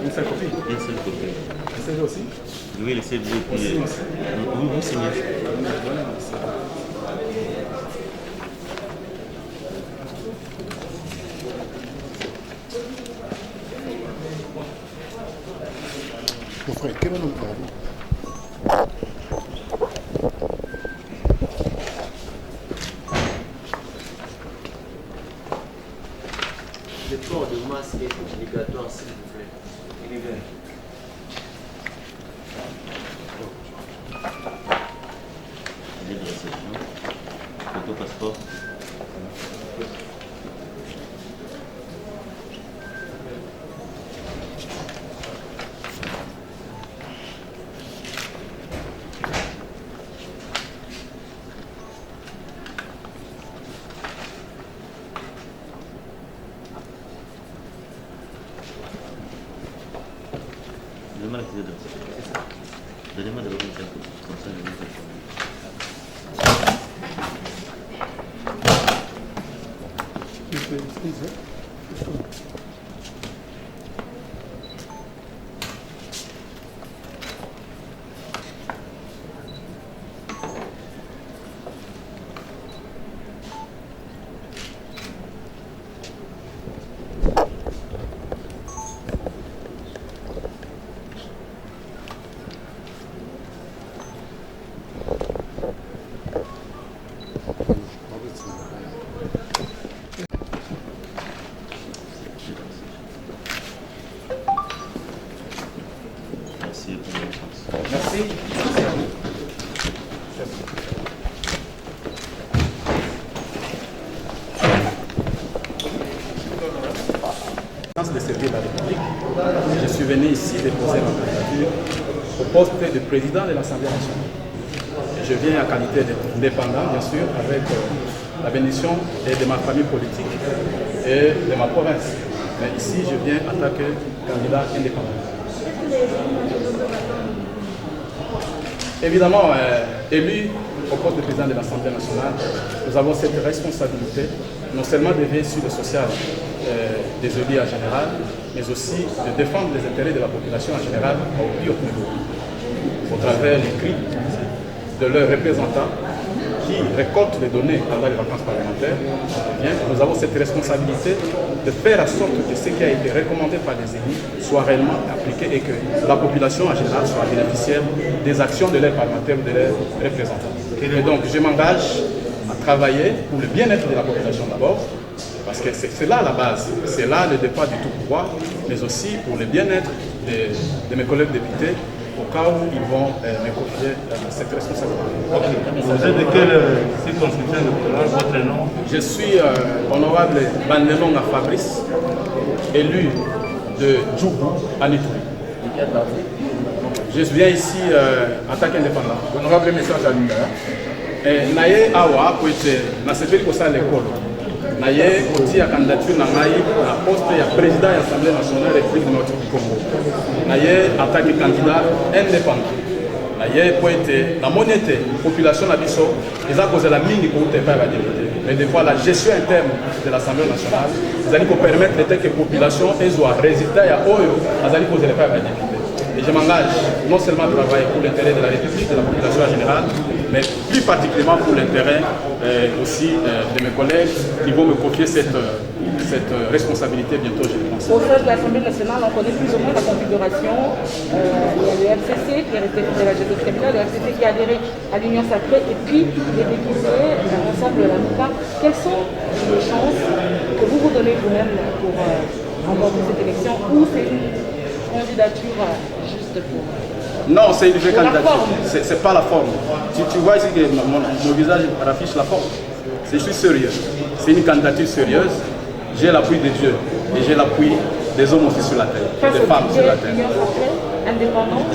Une seule copie? Une seule copie. Un CV aussi? Oui, le CV. Aussi. Vous signez. Mon frère, quel est le nom? Le port de masque est obligatoire, s'il vous plaît. Il est vert. Billet de réception. Photo passeport. Donnez-moi la clé de réception. Donnez-moi d'abord une carte. Comme ça, je vais vous informer. Merci pour votre réponse. Merci. De servir la République, je suis venu ici déposer ma candidature au poste de président de l'Assemblée nationale. Je viens en qualité d'indépendant, bien sûr, avec la bénédiction de ma famille politique et de ma province. Mais ici, je viens en tant que candidat indépendant. Évidemment, élu au poste de président de l'Assemblée nationale, nous avons cette responsabilité, non seulement de veiller sur le social des élus en général, mais aussi de défendre les intérêts de la population en général au plus haut niveau, au travers les cris de leurs représentants qui récoltent les données pendant les vacances parlementaires. Nous avons cette responsabilité de faire en sorte que ce qui a été recommandé par les élus soit réellement appliqué et que la population en général soit bénéficiaire des actions de leurs parlementaires ou de leurs représentants. Et donc je m'engage à travailler pour le bien-être de la population d'abord, parce que c'est là la base, c'est là le départ du tout pouvoir, mais aussi pour le bien-être de mes collègues députés, au cas où ils vont me confier cette responsabilité. Okay. Vous êtes de quelle circonscription de votre nom? Je suis honorable Bandelonga Fabrice, élu de Djougou à Nitouri. Je viens ici en tant qu'indépendant. Honorable message à lui. Naye awa pour être na sepeli ko sala l'école. Naye oti a candidature na ngai na poste ya président de l'Assemblée nationale République démocratique du Congo. Naye en tant que candidat indépendant. Naye pour être la monnaie population na biso eza kozela mingi ko te pa ba député. Mais des fois la gestion interne de l'Assemblée nationale, ils allaient permettre que la population ait un résultat ya oyo azali kozela pa ba député. Et je m'engage non seulement à travailler pour l'intérêt de la République, de la population en général, mais plus particulièrement pour l'intérêt aussi de mes collègues qui vont me confier cette responsabilité bientôt, je pense. Au sein de l'Assemblée nationale, on connaît plus ou moins la configuration. Il y a le FCC qui est resté de la gestion criminelle, le FCC qui a adhéré à l'Union sacrée, et puis les députés, ensemble la MIPA. Quelles sont les chances que vous vous donnez vous-même pour remporter cette élection, ou c'est une candidature juste pour... Non, c'est une vraie candidature. C'est pas la forme. Tu vois ici que mon visage affiche la forme. Je suis sérieux. C'est une candidature sérieuse. J'ai l'appui de Dieu et j'ai l'appui des hommes aussi sur la terre, des femmes sur la terre.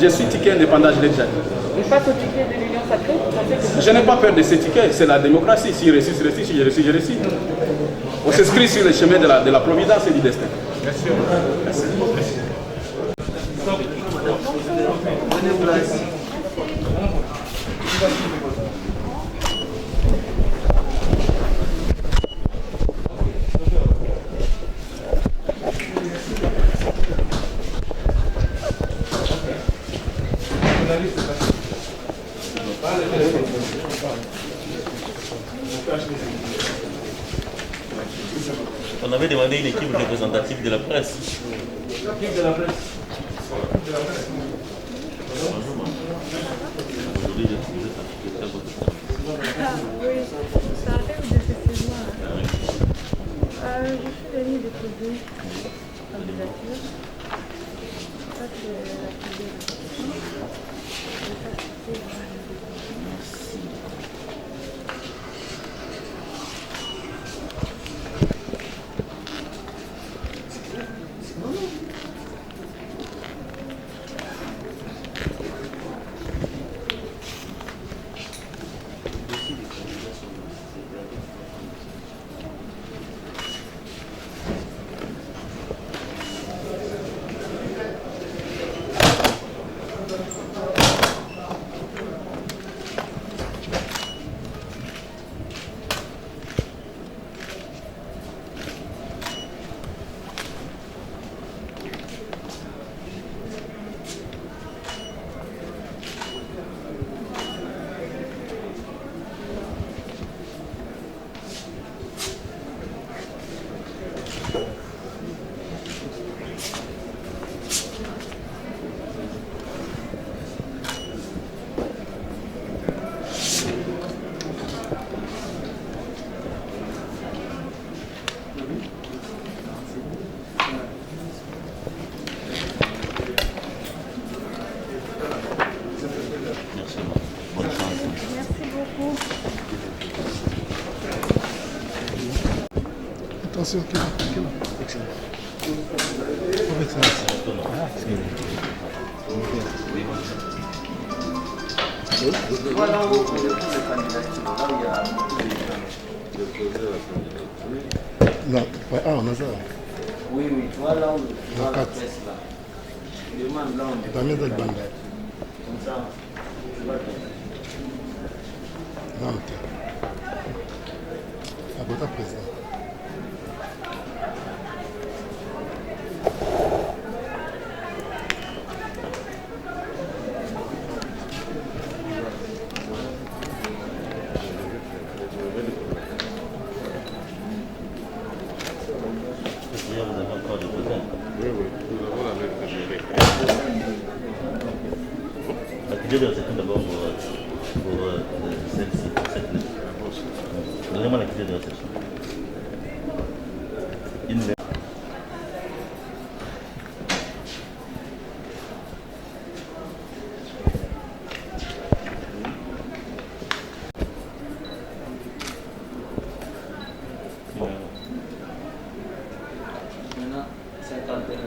Je suis ticket indépendant, je l'ai déjà dit. Et face au ticket de l'Union sacrée, vous pensez que... Je n'ai pas peur de ces tickets, c'est la démocratie. Si je réussis, je réussis. Si je réussis, je réussis. On s'inscrit sur le chemin de la providence et du destin. Merci. Prenez place. On avait demandé une équipe représentative de la presse. L'équipe de la presse. Aujourd'hui, je suis très Ah oui, ça arrive de ces saisons. Je suis venue déposer une candidature. Ça, c'est la candidature. Attention, qui là? Voilà où on dépose les candidatures. Là où il y a beaucoup de gens. Non, ouais, ah, on a ça. Oui, oui. Voilà où on La a la carte. presse là. Je demande là où on dépose Damien les Delbanda. candidatures. Comme ça, je vois bien. Non, ok. Abota président. Vous avez encore des besoins. Oui, oui, nous avons la même catégorie. L'activité de reception d'abord pour celle-ci, cette lettre. Donnez-moi l'activité de réception. Une lettre. Maintenant, 51.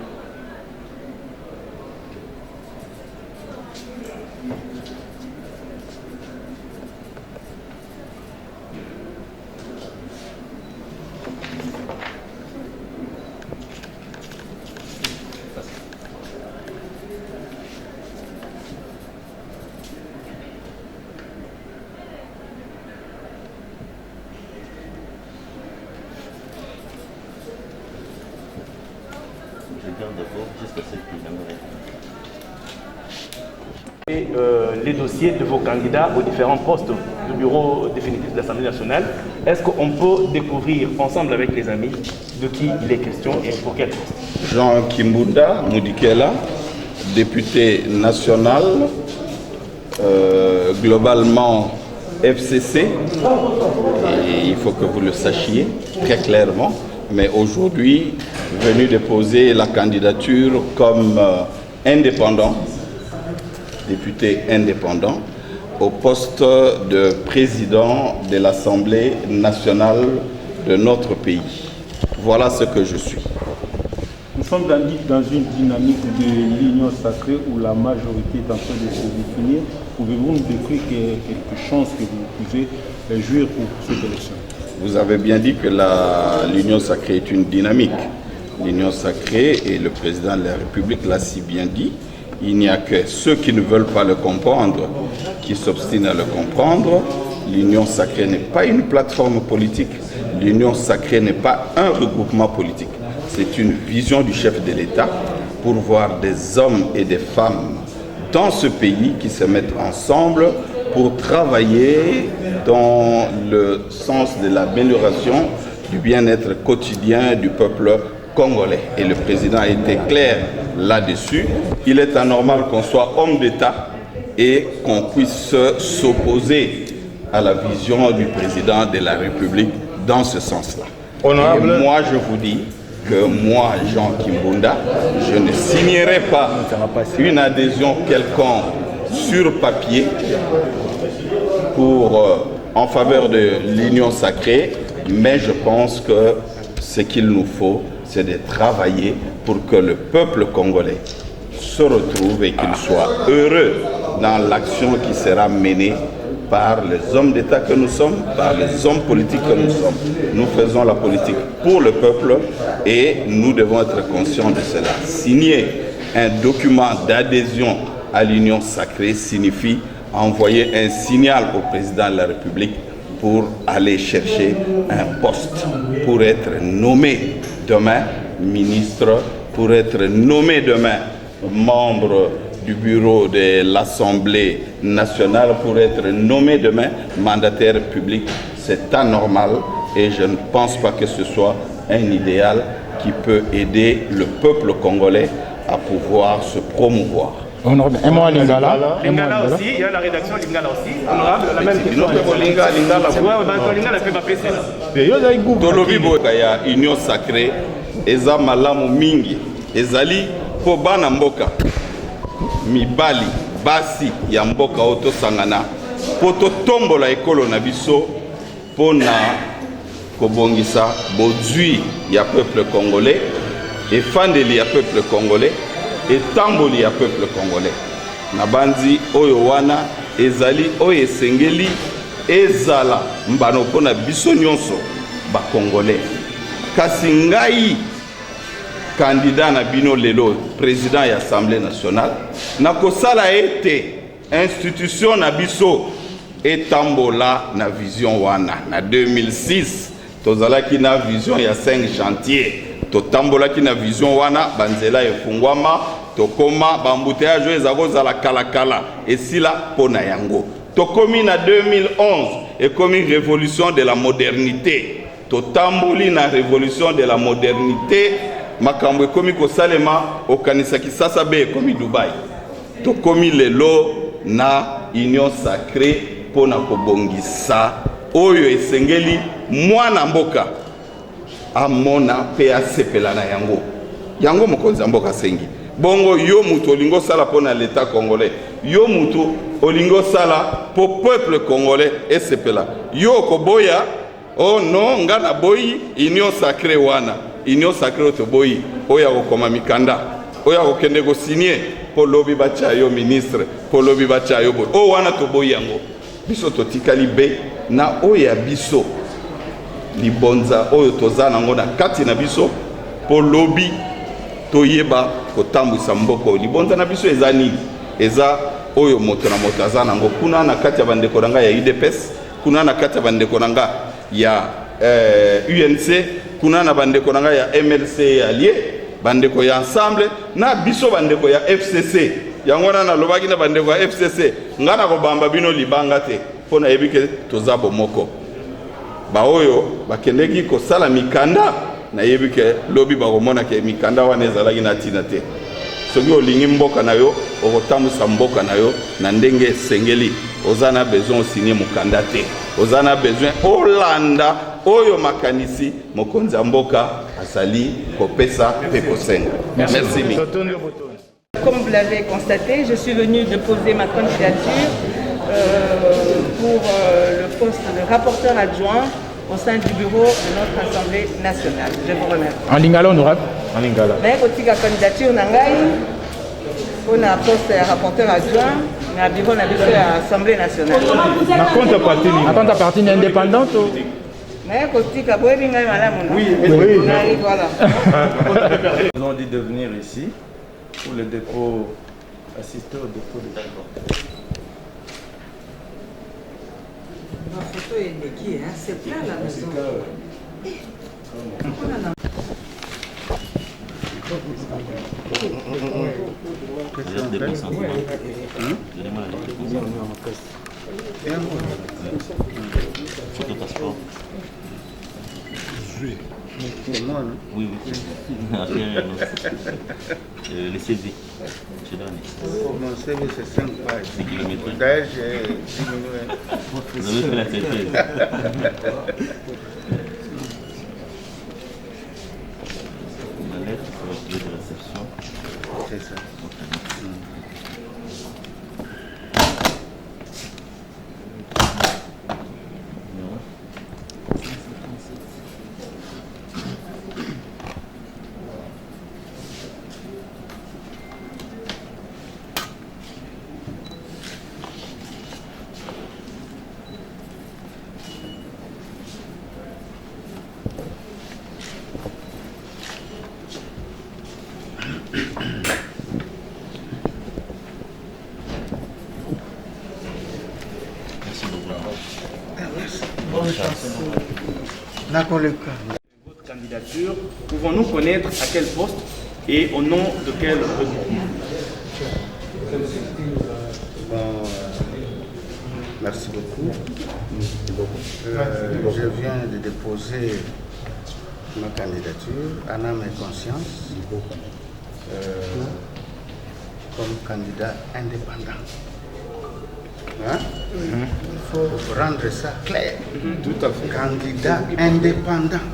Je garde d'abord jusqu'à ce qu'il en les dossiers de vos candidats aux différents postes du bureau définitif de l'Assemblée nationale. Est-ce qu'on peut découvrir ensemble avec les amis de qui il est question et pour quel poste? Jean Kimbunda Moudikela, député national, globalement FCC, et il faut que vous le sachiez très clairement, mais aujourd'hui venu déposer la candidature comme indépendant, député indépendant, au poste de président de l'Assemblée nationale de notre pays. Voilà ce que je suis. Nous sommes dans une dynamique de l'union sacrée où la majorité est en train de se définir. Pouvez-vous nous décrire quelques chances que vous pouvez jouir pour cette élection? Vous avez bien dit que l'Union sacrée est une dynamique. L'Union sacrée, et le président de la République l'a si bien dit, il n'y a que ceux qui ne veulent pas le comprendre qui s'obstinent à le comprendre. L'Union sacrée n'est pas une plateforme politique. L'Union sacrée n'est pas un regroupement politique. C'est une vision du chef de l'État pour voir des hommes et des femmes dans ce pays qui se mettent ensemble pour travailler dans le sens de l'amélioration du bien-être quotidien du peuple congolais. Et le président a été clair là-dessus. Il est anormal qu'on soit homme d'État et qu'on puisse s'opposer à la vision du président de la République dans ce sens-là. Et moi, je vous dis que moi, Jean Kimbunda, je ne signerai pas une adhésion quelconque sur papier en faveur de l'Union sacrée, mais je pense que ce qu'il nous faut, c'est de travailler pour que le peuple congolais se retrouve et qu'il soit heureux dans l'action qui sera menée par les hommes d'État que nous sommes, par les hommes politiques que nous sommes. Nous faisons la politique pour le peuple et nous devons être conscients de cela. Signer un document d'adhésion à l'Union sacrée signifie envoyer un signal au président de la République pour aller chercher un poste, pour être nommé demain ministre, pour être nommé demain membre du bureau de l'Assemblée nationale, pour être nommé demain mandataire public. C'est anormal et je ne pense pas que ce soit un idéal qui peut aider le peuple congolais à pouvoir se promouvoir. Honorable, un mot à Lingala. Lingala aussi, il y a la rédaction Lingala aussi. Honorable, la même question. Lingala fait ma PC. Tolobi Boya, Union sacrée, Eza Malamu Mingi, Ezali, Pobana Mboka, Mibali, Basi, Yamboka, Oto Sangana, Poto Tombola Ekolo Nabiso, Pona Kobongisa, Bodui, ya peuple congolais, et Fandeli, ya peuple congolais, et Tamboli, ya peuple congolais. Nabanzi, Oyowana, Ezali, Oye Sengeli, Ezala, Mbano Pona Biso Nyonso, ba congolais. Kasingai, candidat na bino lelo, président de l'Assemblée nationale, nakosala ete institution na biso etambola na vision wana. Na 2006, tozalaki na vision ya 5 chantiers. Totambola ki na vision wana, banzela efungwama, tokoma bambouteillage ezakozala kala esila pona yango. Tokomi na 2011, ekomi révolution de la modernité. Totamboli na révolution de la modernité. Makambo ekomi kosalema okanisa kisasa be ekomi Dubai. Tokomi lelo na Union sacrée pona kobongisa oyo esengeli mwana mboka amona pe asepela na yango. Yango mokonzi mboka sengi. Bongo yo mutu olingo sala pona l'état congolais. Yo mutu olingo sala po peuple congolais esepela. Yo koboya oh non ngana boyi Union sacrée wana. Union sacrée to boyi oya kokoma mikanda oya kokende ko signer po lobi bacha yo ministre po lobi bacha yo boy o wana to boyi yango biso to tikali be na oya biso libonza oyo tozana ngo na kati na biso po lobi to yeba ko tambwisa mboko libonza na biso eza nini eza oyo moto na moto azana ngo kuna na kati ya bandeko nanga ya UDPS kuna na kati ya bandeko nanga ya UNC kuna na bandeko nanga ya MLC allié bandeko ya ensemble na biso bandeko ya FCC yango na lobaki na bandeko ya FCC ngana ko bamba bino libanga te pona yebike tozabo moko ba oyo bakendeki ko sala mikanda na yebike lobi ba komona ke mikanda wana ezalaki na tina te soki olingi mboka na yo okotambusa mboka na yo na ndenge sengeli ozana besoin signer mukanda te ozana besoin olanda oyo makanisi mokonzi mboka asali kopesa pe kosenga. Merci. Comme vous l'avez constaté, je suis venu déposer ma candidature pour le poste de rapporteur adjoint au sein du bureau de notre Assemblée nationale. Je vous remercie. En Lingala, honorable. En Lingala. Mais aussi la candidature Nangaï pour un poste de rapporteur adjoint dans le bureau de l'Assemblée nationale. La contrepartie indépendante Voilà. Ils ont dit de venir ici pour le dépôt, assister au dépôt de d'accord. Ma photo est néquée, hein? C'est plein la maison. Photo passeport. C'est moi, non? Oui, oui. Le CV. Je donne. Mon CV, c'est 5 pages. C'est kilométrique. D'ailleurs, j'ai diminué. Vous avez fait la synthèse. Ma lettre pour la clé de réception. C'est ça. Merci beaucoup. Bonne chance. Votre candidature, pouvons-nous connaître à quel poste et au nom de quel regroupement? Merci beaucoup. Je viens de déposer ma candidature en âme et conscience comme candidat indépendant. Hein? Il faut rendre ça clair. Tout à fait. Candidat indépendant.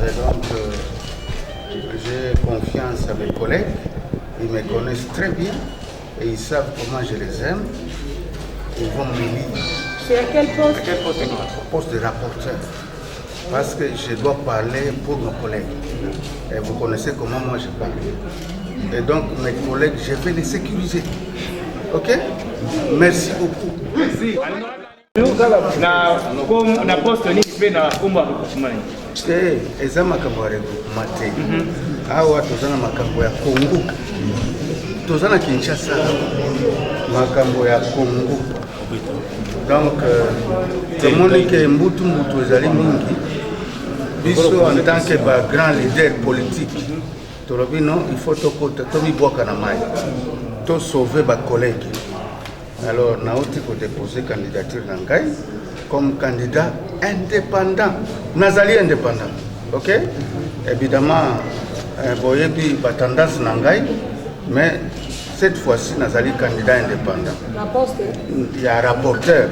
Et donc, j'ai confiance à mes collègues. Ils me connaissent très bien et ils savent comment je les aime. Ils vont m'élire. C'est à quel poste? Poste de rapporteur. Parce que je dois parler pour nos collègues. Et vous connaissez comment moi je parle. Et donc mes collègues, je vais les sécuriser. Ok? Merci beaucoup. Merci. Na poste ni pe na kumba kuchimani. Eza makambo ya regroupement te. Awa tozana makambo ya Congo. Tozana Kinshasa. Makambo ya Congo. Donc, tomoni ke mbutu ezali mingi. Biso en tant que grand leader politique. Tolobi non, il faut tomibwaka na mai. To sauver ba collègues. Alors, nauti ko déposer candidature na ngai comme candidat indépendant. Nazali indépendant. OK? Évidemment, boyebi ba tendance na ngai, mais cette fois-ci nazali candidat indépendant. La poste? Il y a rapporteur.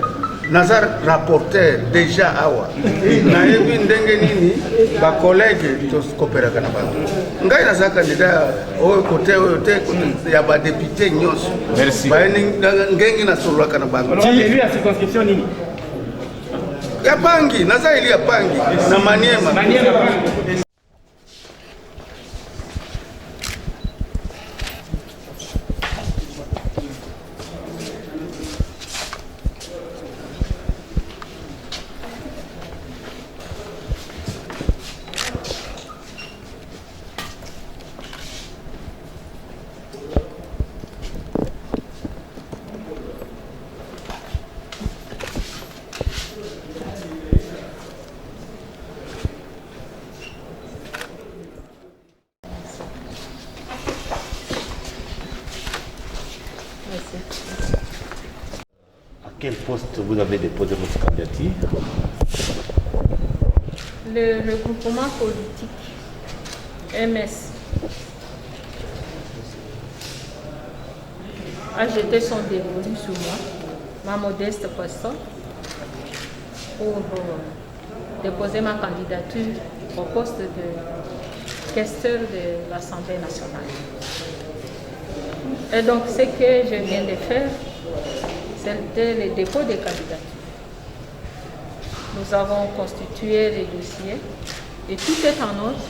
Nazar rapporteur déjà awa. Nayebi ndenge nini ba collègue to coopérer na bantu. Ngai naza candidat au côté ya ba député nyonso. Merci. Ba ngengi na solo kana bantu. Alors, lui à circonscription nini? Ya pangi, naza ili ya pangi na Maniema. Maniema pangi. À quel poste vous avez déposé votre candidature? Le regroupement politique MS a jeté son dévolu sur moi, ma modeste personne, pour déposer ma candidature au poste de questeur de l'Assemblée nationale. Et donc, ce que je viens de faire, c'était le dépôt des candidatures. Nous avons constitué les dossiers et tout est en ordre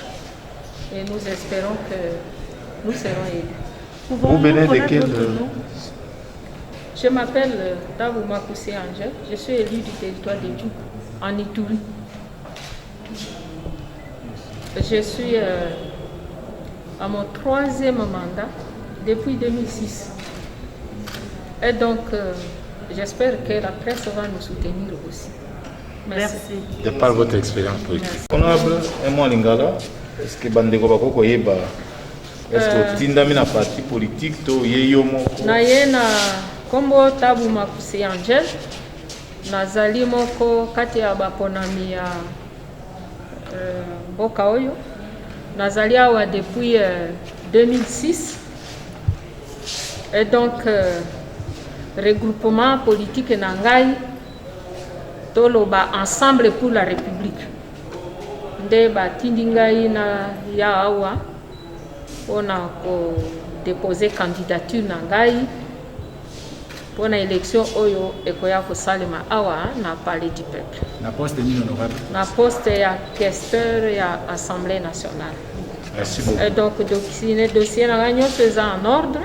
et nous espérons que nous serons élus. Vous venez de quel nom? Je m'appelle Davouma Koussé Angel, je suis élu du territoire de Djouk, en Ituri. Je suis à mon 3e mandat depuis 2006. Et donc, j'espère que la presse va nous soutenir aussi. Merci. De par votre expérience politique. Honorable Emma Lingala, est-ce que Bandeko Bakoko Yeba, est-ce que Tindami na parti politique to yeyo moko? Na ye na kombo Tabu Makusi Angel, nazali moko kati ya baponami ya mboka oyo. Nazali awa depuis 2006. Et donc, regroupement politique Nangai, toloba ensemble pour la République. Nde batindi ngai na ya awa pona ko déposer candidature Nangai pour la élection oyo ekoya ko salima awa na Palais du Peuple. Na poste ni honorable. Na poste ya questeur ya Assemblée nationale. Merci beaucoup. Et donc dossier na ganyo c'est en ordre.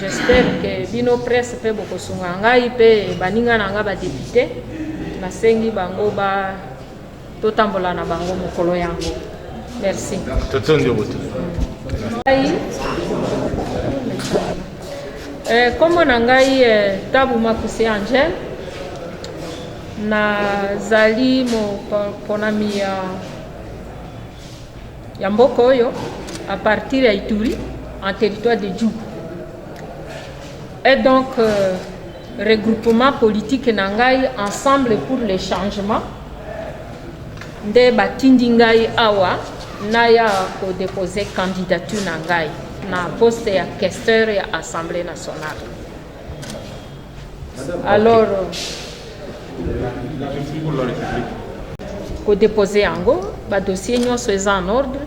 J'espère que bino presse pe boko sunga ngai pe baninga na nga ba député na sengi bango ba totambola na bango mokolo yango. Merci. Totondi oboto. Kombo na ngai Tabu Makusi Angel nazali moponami ya mboka oyo à partir ya Ituri en territoire de Djougou. Et donc, regroupement politique Nangai, ensemble pour les changements. Nde batindi ngai awa, naya ko déposer candidature Nangai, na poste ya questeur ya Assemblée nationale. Alors, ko déposer yango, ba dossier nyonso eza en ordre.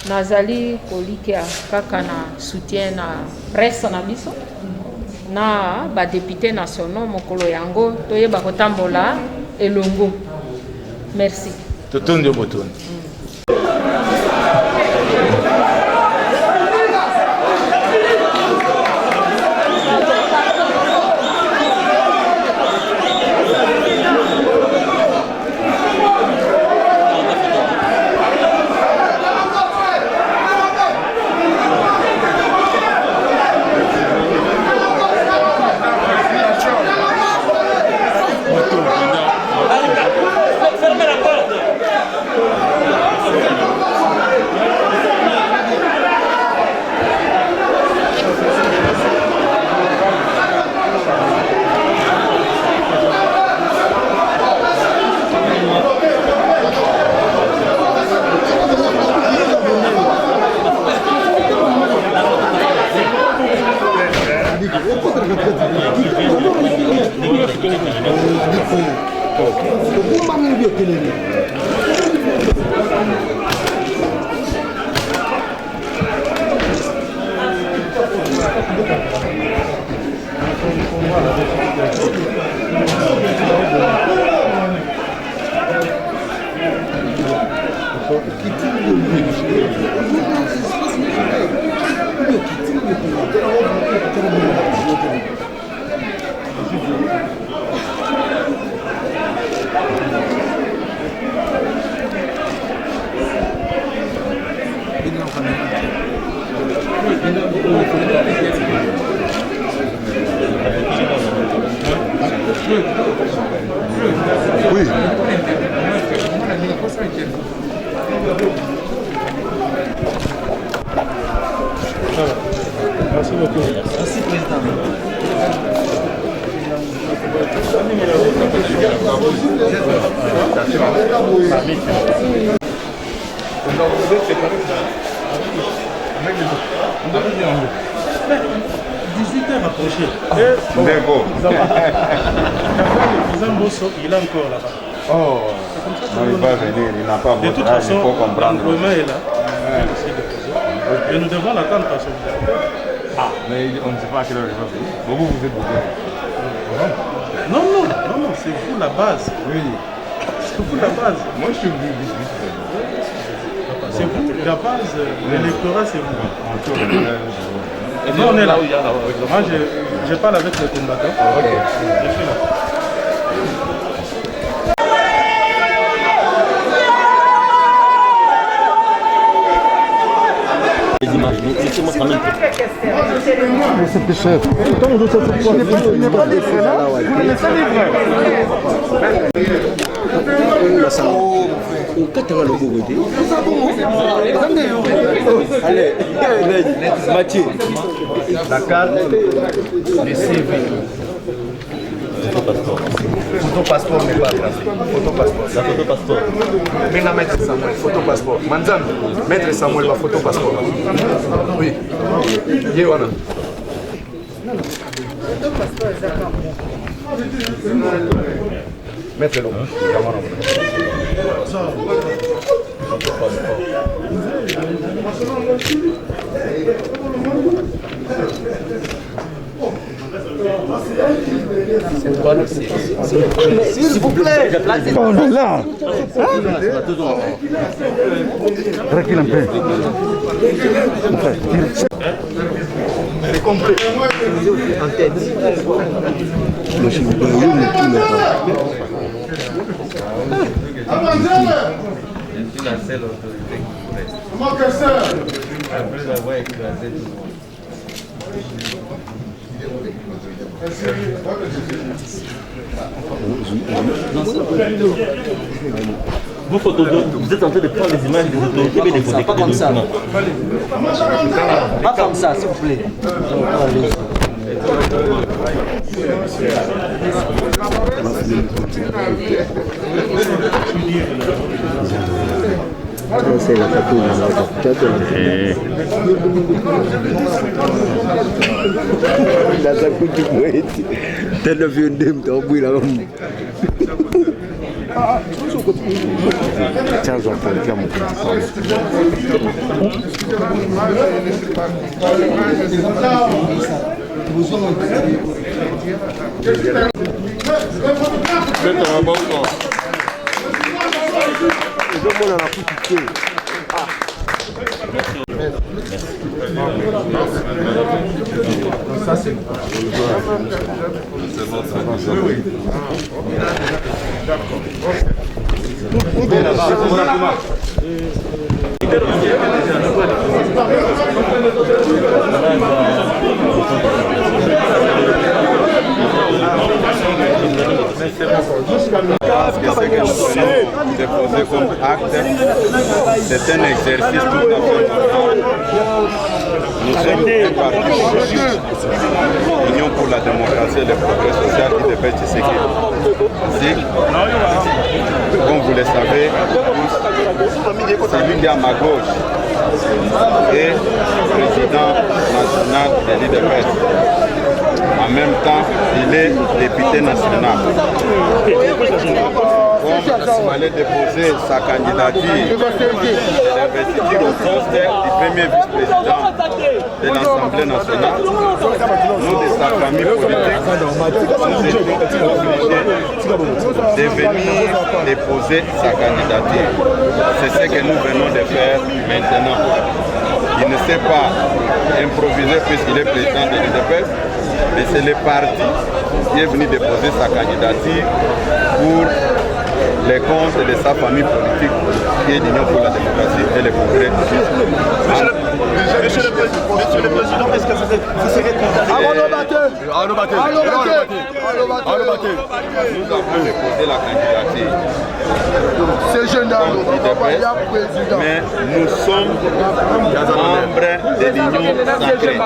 Nazali kolika kaka na soutien na presse na biso. Na ba député nationaux mokolo yango toyeba kotambola elongo. Merci. Totondi oboto. Oui. Merci beaucoup. Merci, Président. Approché. D'accord. Il est encore là-bas. Oh, il va venir, il n'a pas votre âge, il faut comprendre. Le est là. Et nous devons l'attendre parce que... Ah, mais on ne sait pas à quelle heure il va venir. Vous êtes Non, c'est vous la base. Oui. C'est vous la base. Moi, je suis venu vite. C'est vous la base. L'électorat, c'est vous. Non, on est là. Moi, je parle avec le combattant. Ok. Je suis là. laissez-moi quand même. Allez, Mathieu. La carte, le CV. Photo passeport n'est pas tracé. Photo passeport. La photo passeport. Maintenant, maître Samuel, photo passeport. Manzam, maître Samuel, la photo passeport. Oui. Yewana. Photo passeport, d'accord. Maître l'eau. S'il vous plaît. Oh là là. Recule un peu. C'est complet. En tête. La seule autorité qui vous reste. Après avoir écrasé tout le monde. Vous êtes en train de prendre des images des autorités, mais des photos. Pas comme ça. Pas comme ça, s'il vous plaît. C'est la photo Ça c'est Ce que nous allons déposer comme acte, c'est un exercice tout à fait normal. Nous sommes un parti politique, l'Union pour la démocratie et le progrès social qui dépêche Tshisekedi. Comme vous le savez, celui qui est à ma gauche est président national de l'IDPS. En même temps, il est député national. Comme il allait déposer sa candidature d'investiture au poste du premier vice-président de l'Assemblée nationale, nous de sa famille politique, nous étions obligés de venir déposer sa candidature. C'est ce que nous venons de faire maintenant. Il ne s'est pas improvisé puisqu'il est président de l'IDPS, mais c'est le parti qui est venu déposer sa candidature pour les comptes de sa famille politique qui est l'Union pour la démocratie et le progrès. Monsieur le Président, est-ce que vous serez condamné? Nous avons déposé la candidature. C'est jeune mais nous sommes membres de l'Union sacrée.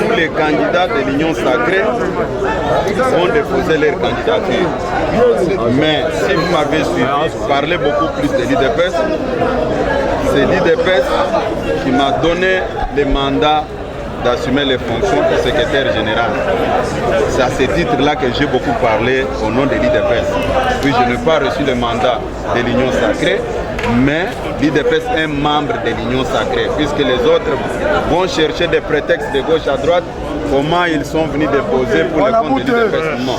Tous les candidats de l'Union sacrée ont déposé leur candidature. Mais si vous m'avez suivi, parler beaucoup plus de l'IDPS, c'est l'IDPS qui m'a donné le mandat d'assumer les fonctions de secrétaire général. C'est à ce titre-là que j'ai beaucoup parlé au nom de l'IDPS. Puis je n'ai pas reçu le mandat de l'Union sacrée, mais l'IDPS est membre de l'Union sacrée, puisque les autres vont chercher des prétextes de gauche à droite. Comment ils sont venus déposer pour le compte de l'IDPS? Non.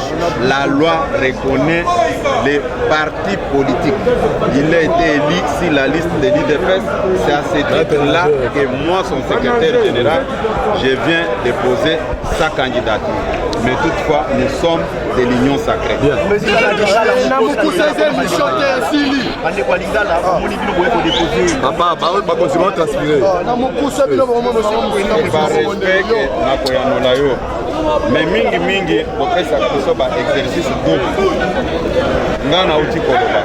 La loi reconnaît les partis politiques. Il a été élu sur la liste de l'IDPS. C'est à ce titre-là que moi, son secrétaire général, je viens déposer sa candidature. mais toutefois, nous sommes de l'union sacrée. Papa, va continuer à transpirer. Mais mingi bopesa biso ba exercice double nga na uti koloba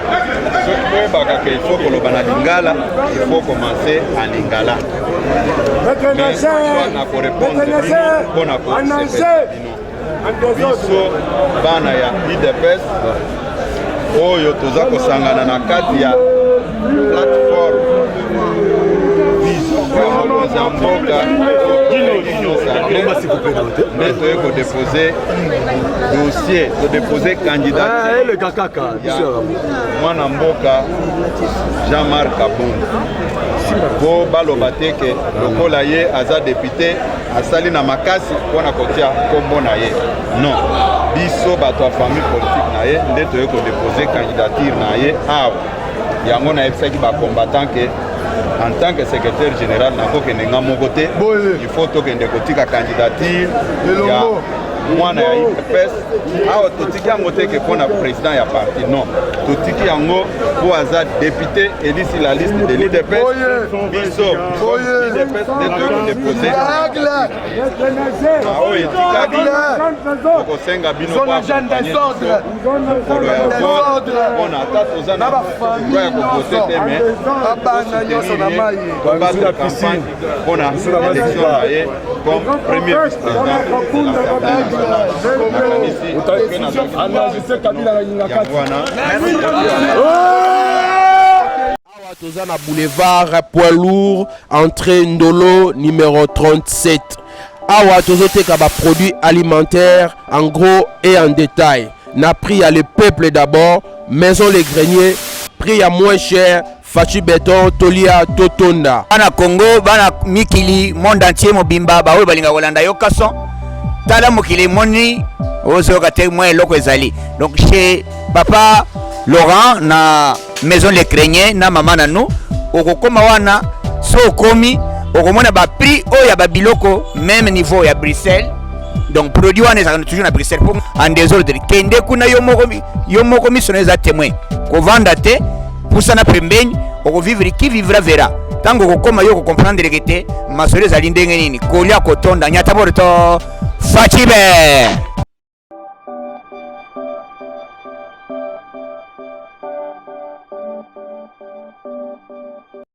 soki boyebaka ke il faut koloba na lingala il faut commencer à lingala mais na korépondre mpona kosepela bino biso bana ya UDPS oyo toza kosangana na kati ya plateforme za mboka mais tu as déposé dossier, tu as déposé candidat. Moi, Namboka, Jean-Marc Kabon. Pour balobate que le colaye aza député a sali na makasi pour na kotia kombo na ye. Non. Biso bato famille politique na ye, nde tu as déposé candidature na ye. Ah, yango na epsaki ba combattant que en tant que secrétaire général, il faut que la candidature moi na IPS awa totiki yango te ke pona président ya parti non totiki yango po aza député élu sur la liste de l'UDPS biso l'UDPS de déposer awa etikaki okosenga bino po accompagner kolo ya vote pona ata toza na droit ya kovote te mais combattre campagne pona élection na ye comme premier vice-président de l'Assemblée. Toza na boulevard poids lourd entrée Ndolo numéro 37. Awa tozoteka ba produits alimentaires en gros et en détail. Na prix à le peuple d'abord, maison les greniers, prix à moins cher. Fachi Béton, Tolia, Totonda. Bana Congo, bana Mikili, monde entier mobimba, bawe balinga Holanda yo kason. Tala mokili moni, ozo kate moins loko ezali. Donc chez papa Laurent na maison les Créniers na maman na nous, okokoma wana so komi, okomona ba prix o ya ba biloko même niveau ya Bruxelles. Donc produit wana ezaka toujours na Bruxelles pour en désordre. Kende kuna yo moko missionnaire témoin. Ko vanda te pour ça na pembeni okovivre qui vivra verra tango kokoma yo ko comprendre que te masore za lindenge nini kolia kotonda nyata borto fachibe.